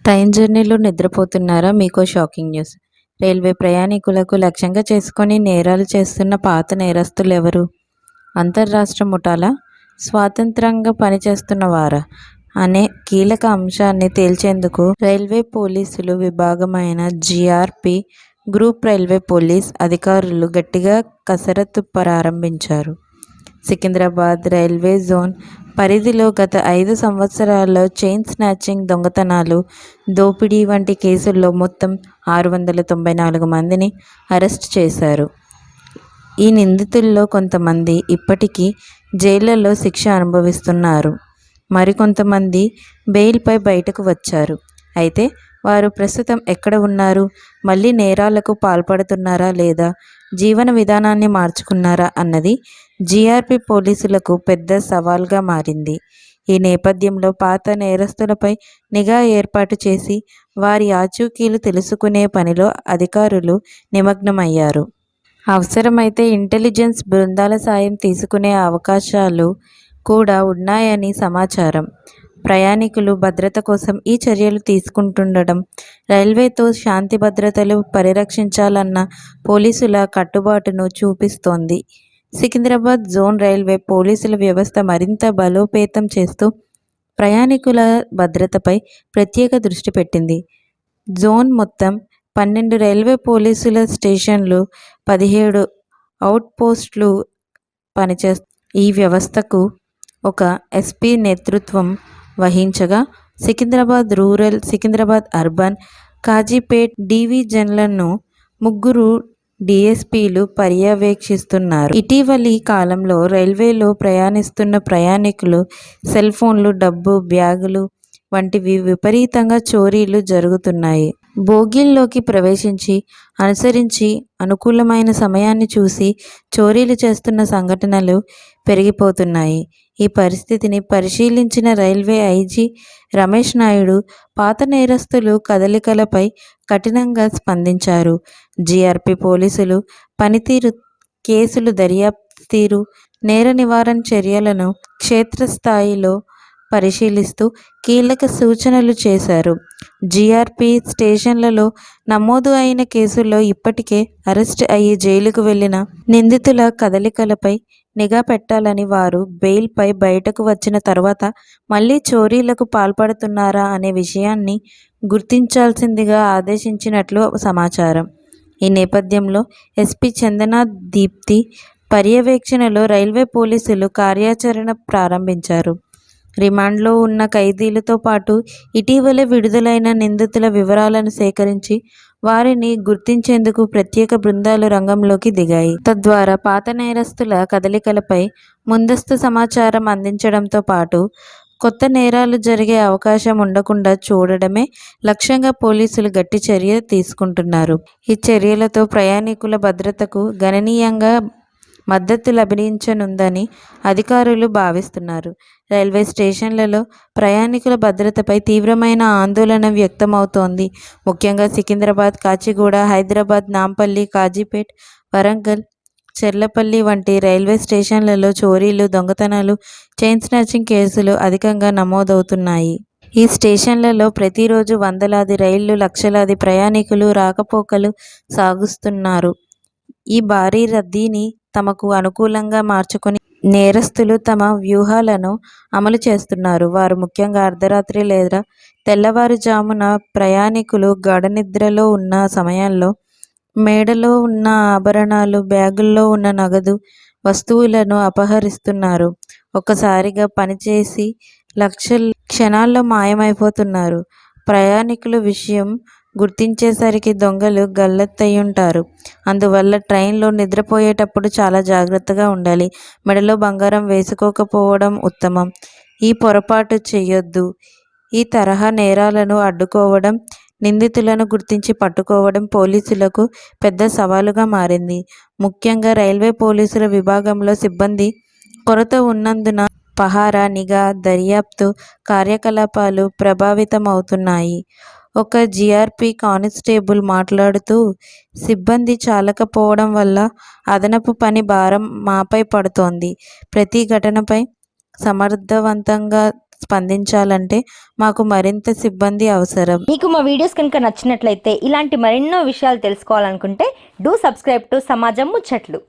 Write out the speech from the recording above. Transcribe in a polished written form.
Train జర్నీలో నిద్రపోతున్నారా? మీకో shocking news. Railway ప్రయాణికులకు లక్ష్యంగా చేసుకొని నేరాలు చేస్తున్న పాత నేరస్తులెవరు? అంతర్రాష్ట్ర ముఠాలా? స్వతంత్రంగా పనిచేస్తున్నవారా? అనే కీలక అంశాన్ని తేల్చేందుకు రైల్వే పోలీసులు విభాగమైన జీఆర్పీ గ్రూప్ రైల్వే పోలీస్ అధికారులు గట్టిగా కసరత్తు ప్రారంభించారు. సికింద్రాబాద్ రైల్వే జోన్ పరిధిలో గత 5 సంవత్సరాల్లో చైన్ స్నాచింగ్, దొంగతనాలు, దోపిడీ వంటి కేసుల్లో మొత్తం 694 మందిని అరెస్ట్ చేశారు. ఈ నిందితుల్లో కొంతమంది ఇప్పటికీ జైళ్లలో శిక్ష అనుభవిస్తున్నారు. మరికొంతమంది బెయిల్పై బయటకు వచ్చారు. అయితే వారు ప్రస్తుతం ఎక్కడ ఉన్నారు? మళ్లీ నేరాలకు పాల్పడుతున్నారా లేదా జీవన విధానాన్ని మార్చుకున్నారా అన్నది జీఆర్పీ పోలీసులకు పెద్ద సవాల్గా మారింది. ఈ నేపథ్యంలో పాత నేరస్తులపై నిఘా ఏర్పాటు చేసి వారి ఆచూకీలు తెలుసుకునే పనిలో అధికారులు నిమగ్నమయ్యారు. అవసరమైతే ఇంటెలిజెన్స్ బృందాల సాయం తీసుకునే అవకాశాలు కూడా ఉన్నాయని సమాచారం. ప్రయాణికులు భద్రత కోసం ఈ చర్యలు తీసుకుంటుండడం రైల్వేతో శాంతి భద్రతలు పరిరక్షించాలన్న పోలీసుల కట్టుబాటును చూపిస్తోంది. సికింద్రాబాద్ జోన్ రైల్వే పోలీసుల వ్యవస్థ మరింత బలోపేతం చేస్తూ ప్రయాణికుల భద్రతపై ప్రత్యేక దృష్టి పెట్టింది. జోన్ మొత్తం 12 రైల్వే పోలీసుల స్టేషన్లు, 17 అవుట్ పోస్టులు పనిచేస్తాయి. ఈ వ్యవస్థకు ఒక ఎస్పీ నేతృత్వం వహించగా సికింద్రాబాద్ రూరల్, సికింద్రాబాద్ అర్బన్, కాజీపేట్ డివిజన్లను 3 డీఎస్పీలు పర్యవేక్షిస్తున్నారు. ఇటీవలి కాలంలో రైల్వేలో ప్రయాణిస్తున్న ప్రయాణికులు సెల్ ఫోన్లు, డబ్బు, బ్యాగులు వంటివి విపరీతంగా చోరీలు జరుగుతున్నాయి. బోగీల్లోకి ప్రవేశించి అనుసరించి అనుకూలమైన సమయాన్ని చూసి చోరీలు చేస్తున్న సంఘటనలు పెరిగిపోతున్నాయి. ఈ పరిస్థితిని పరిశీలించిన రైల్వే ఐజీ రమేష్ నాయుడు పాత నేరస్తులు కదలికలపై కఠినంగా స్పందించారు. జీఆర్పీ పోలీసులు పనితీరు, కేసులు దర్యాప్తు తీరు, నేర నివారణ చర్యలను క్షేత్రస్థాయిలో పరిశీలిస్తూ కీలక సూచనలు చేశారు. జీఆర్పీ స్టేషన్లలో నమోదు అయిన కేసుల్లో ఇప్పటికే అరెస్ట్ అయ్యి జైలుకు వెళ్లిన నిందితుల కదలికలపై నిఘా పెట్టాలని, వారు బెయిల్పై బయటకు వచ్చిన తర్వాత మళ్లీ చోరీలకు పాల్పడుతున్నారా అనే విషయాన్ని గుర్తించాల్సిందిగా ఆదేశించినట్లు సమాచారం. ఈ నేపథ్యంలో ఎస్పీ చందనా దీప్తి పర్యవేక్షణలో రైల్వే పోలీసులు కార్యాచరణ ప్రారంభించారు. రిమాండ్లో ఉన్న ఖైదీలతో పాటు ఇటీవలే విడుదలైన నిందితుల వివరాలను సేకరించి వారిని గుర్తించేందుకు ప్రత్యేక బృందాలు రంగంలోకి దిగాయి. తద్వారా పాత నేరస్తుల కదలికలపై ముందస్తు సమాచారం అందించడంతో పాటు కొత్త నేరాలు జరిగే అవకాశం ఉండకుండా చూడడమే లక్ష్యంగా పోలీసులు గట్టి చర్య తీసుకుంటున్నారు. ఈ చర్యలతో ప్రయాణికుల భద్రతకు గణనీయంగా మద్దతు లభించనుందని అధికారులు భావిస్తున్నారు. రైల్వే స్టేషన్లలో ప్రయాణికుల భద్రతపై తీవ్రమైన ఆందోళన వ్యక్తమవుతోంది. ముఖ్యంగా సికింద్రాబాద్, కాచిగూడ, హైదరాబాద్, నాంపల్లి, కాజీపేట్, వరంగల్, చెర్లపల్లి వంటి రైల్వే స్టేషన్లలో చోరీలు, దొంగతనాలు, చైన్ స్నాచింగ్ కేసులు అధికంగా నమోదవుతున్నాయి. ఈ స్టేషన్లలో ప్రతిరోజు వందలాది రైళ్లు, లక్షలాది ప్రయాణికులు రాకపోకలు సాగిస్తున్నారు. ఈ భారీ రద్దీని తమకు అనుకూలంగా మార్చుకొని నేరస్తులు తమ వ్యూహాలను అమలు చేస్తున్నారు. వారు ముఖ్యంగా అర్ధరాత్రి లేదా తెల్లవారుజామున ప్రయాణికులు గాఢనిద్రలో ఉన్న సమయాల్లో మేడలో ఉన్న ఆభరణాలు, బ్యాగుల్లో ఉన్న నగదు, వస్తువులను అపహరిస్తున్నారు. ఒక్కసారిగా పనిచేసి లక్షలు క్షణాల్లో మాయమైపోతున్నారు. ప్రయాణికుల విషయం గుర్తించేసరికి దొంగలు గల్లంతయ్యుంటారు. అందువల్ల ట్రైన్లో నిద్రపోయేటప్పుడు చాలా జాగ్రత్తగా ఉండాలి. మెడలో బంగారం వేసుకోకపోవడం ఉత్తమం. ఈ పొరపాటు చేయొద్దు. ఈ తరహా నేరాలను అడ్డుకోవడం, నిందితులను గుర్తించి పట్టుకోవడం పోలీసులకు పెద్ద సవాలుగా మారింది. ముఖ్యంగా రైల్వే పోలీసుల విభాగంలో సిబ్బంది కొరత ఉన్నందున పహారా, నిఘా, దర్యాప్తు కార్యకలాపాలు ప్రభావితమవుతున్నాయి. ఒక జీఆర్పీ కానిస్టేబుల్ మాట్లాడుతూ, సిబ్బంది చాలకపోవడం వల్ల అదనపు పని భారం మాపై పడుతోంది. ప్రతి ఘటనపై సమర్థవంతంగా స్పందించాలంటే మాకు మరింత సిబ్బంది అవసరం. మీకు మా వీడియోస్ కనుక నచ్చినట్లయితే ఇలాంటి మరెన్నో విషయాలు తెలుసుకోవాలనుకుంటే డూ సబ్స్క్రైబ్ టు సమాజం ముచ్చట్లు.